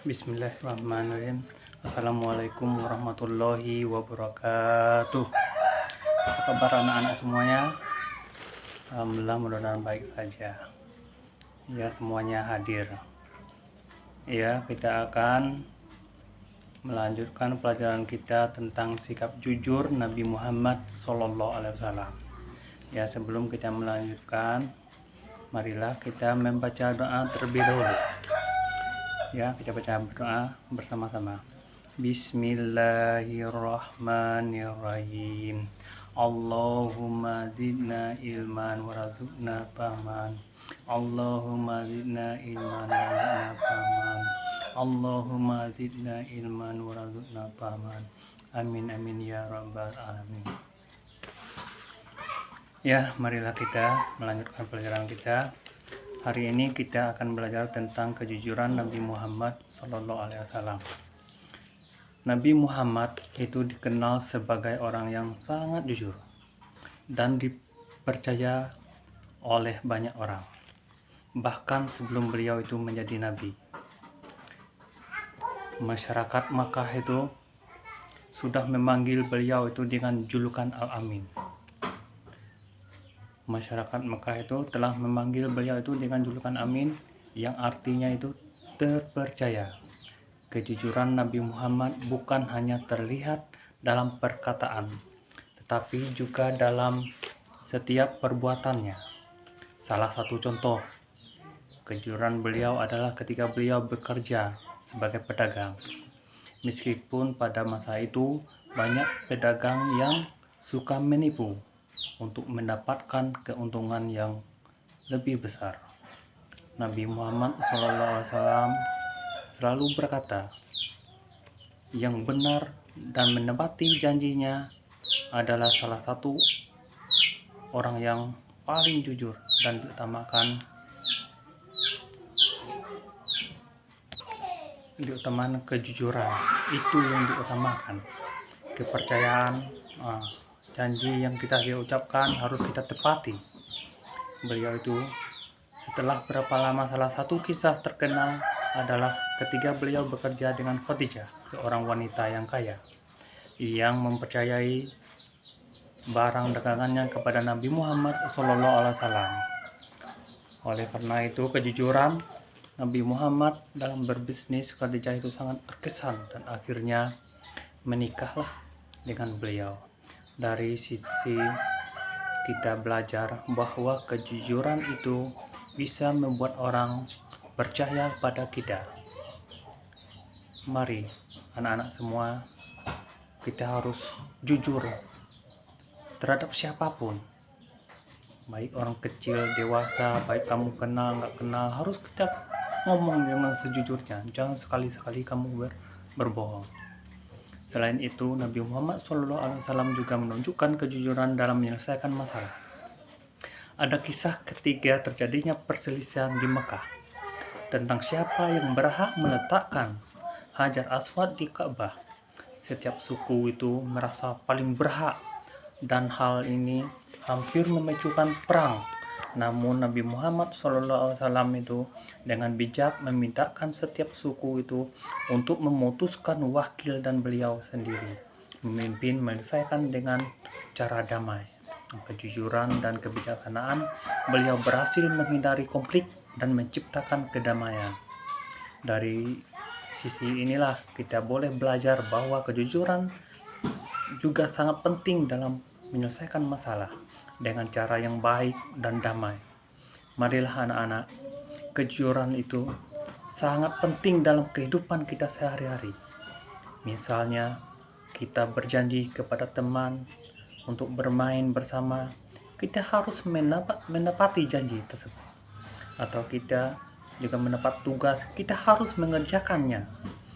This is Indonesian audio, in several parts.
Bismillahirrahmanirrahim. Assalamualaikum warahmatullahi wabarakatuh. Apa kabar anak-anak semuanya? Alhamdulillah, mudah-mudahan baik saja. Ya, semuanya hadir. Ya, kita akan melanjutkan pelajaran kita tentang sikap jujur Nabi Muhammad SAW. Ya, sebelum kita melanjutkan, marilah kita membaca doa terlebih dahulu. Ya, kita baca berdoa bersama-sama. Bismillahirrahmanirrahim. Allahumma zidna ilman warzuqna fahman. Allahumma zidna ilman warzuqna fahman. Allahumma zidna ilman warzuqna fahman. Amin amin ya rabbal alamin. Ya, marilah kita melanjutkan pelajaran kita. Hari ini kita akan belajar tentang kejujuran Nabi Muhammad SAW. Nabi Muhammad itu dikenal sebagai orang yang sangat jujur dan dipercaya oleh banyak orang. Bahkan sebelum beliau itu menjadi nabi, masyarakat Makkah itu sudah memanggil beliau itu dengan julukan Al-Amin. Masyarakat Mekah itu telah memanggil beliau itu dengan julukan Amin, yang artinya itu terpercaya. Kejujuran Nabi Muhammad bukan hanya terlihat dalam perkataan, tetapi juga dalam setiap perbuatannya. Salah satu contoh kejujuran beliau adalah ketika beliau bekerja sebagai pedagang. Meskipun pada masa itu banyak pedagang yang suka menipu untuk mendapatkan keuntungan yang lebih besar, Nabi Muhammad SAW selalu berkata, yang benar dan menepati janjinya adalah salah satu orang yang paling jujur dan diutamakan kejujuran. Itu yang diutamakan. Kepercayaan, janji yang kita ucapkan harus kita tepati. Beliau itu setelah berapa lama, salah satu kisah terkenal adalah ketika beliau bekerja dengan Khadijah, seorang wanita yang kaya yang mempercayai barang dagangannya kepada Nabi Muhammad SAW. Oleh karena itu, kejujuran Nabi Muhammad dalam berbisnis Khadijah itu sangat terkesan dan akhirnya menikahlah dengan beliau. Dari sisi kita belajar bahwa kejujuran itu bisa membuat orang percaya pada kita. Mari anak-anak semua, kita harus jujur terhadap siapapun, baik orang kecil, dewasa, baik kamu kenal nggak kenal, harus kita ngomong dengan sejujurnya. Jangan sekali-sekali kamu berbohong. Selain itu, Nabi Muhammad SAW juga menunjukkan kejujuran dalam menyelesaikan masalah. Ada kisah ketika terjadinya perselisihan di Mekah tentang siapa yang berhak meletakkan Hajar Aswad di Ka'bah. Setiap suku itu merasa paling berhak dan hal ini hampir memicukan perang. Namun Nabi Muhammad SAW itu dengan bijak memintakan setiap suku itu untuk memutuskan wakil dan beliau sendiri memimpin menyelesaikan dengan cara damai. Kejujuran dan kebijaksanaan beliau berhasil menghindari konflik dan menciptakan kedamaian. Dari sisi inilah kita boleh belajar bahwa kejujuran juga sangat penting dalam menyelesaikan masalah dengan cara yang baik dan damai. Marilah anak-anak, kejujuran itu sangat penting dalam kehidupan kita sehari-hari. Misalnya, kita berjanji kepada teman untuk bermain bersama, kita harus menepati janji tersebut. Atau kita juga mendapat tugas, kita harus mengerjakannya.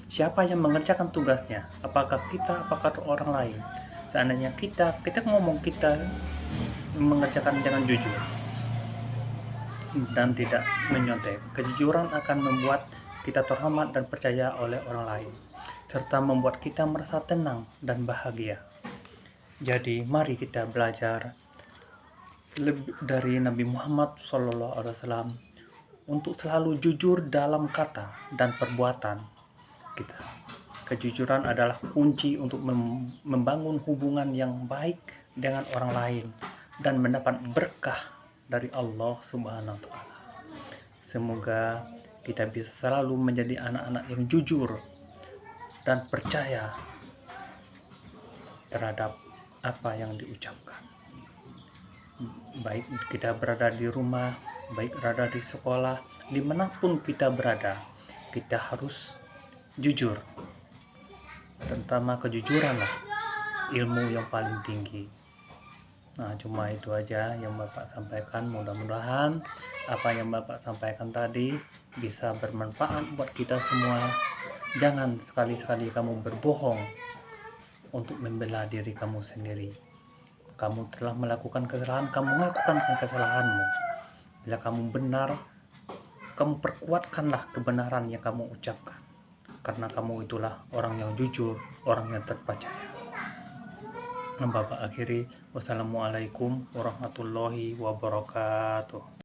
Siapa yang mengerjakan tugasnya? Apakah kita, apakah orang lain? Seandainya kita ngomong kita mengerjakan dengan jujur dan tidak menyontek, kejujuran akan membuat kita terhormat dan percaya oleh orang lain, serta membuat kita merasa tenang dan bahagia. Jadi mari kita belajar lebih dari Nabi Muhammad SAW untuk selalu jujur dalam kata dan perbuatan, kita. Kejujuran adalah kunci untuk membangun hubungan yang baik dengan orang lain dan mendapat berkah dari Allah Subhanahu wa Ta'ala. Semoga kita bisa selalu menjadi anak-anak yang jujur dan percaya terhadap apa yang diucapkan. Baik kita berada di rumah, baik berada di sekolah, dimanapun kita berada, kita harus jujur. Terutama kejujuran lah ilmu yang paling tinggi. Nah, cuma itu aja yang Bapak sampaikan. Mudah-mudahan apa yang Bapak sampaikan tadi bisa bermanfaat buat kita semua. Jangan sekali-sekali kamu berbohong untuk membela diri kamu sendiri. Kamu telah melakukan kesalahan, kamu mengakukan kesalahanmu. Bila kamu benar, kamu perkuatkanlah kebenaran yang kamu ucapkan. Karena kamu itulah orang yang jujur, orang yang terpercaya. Bapak akhiri, wassalamualaikum warahmatullahi wabarakatuh.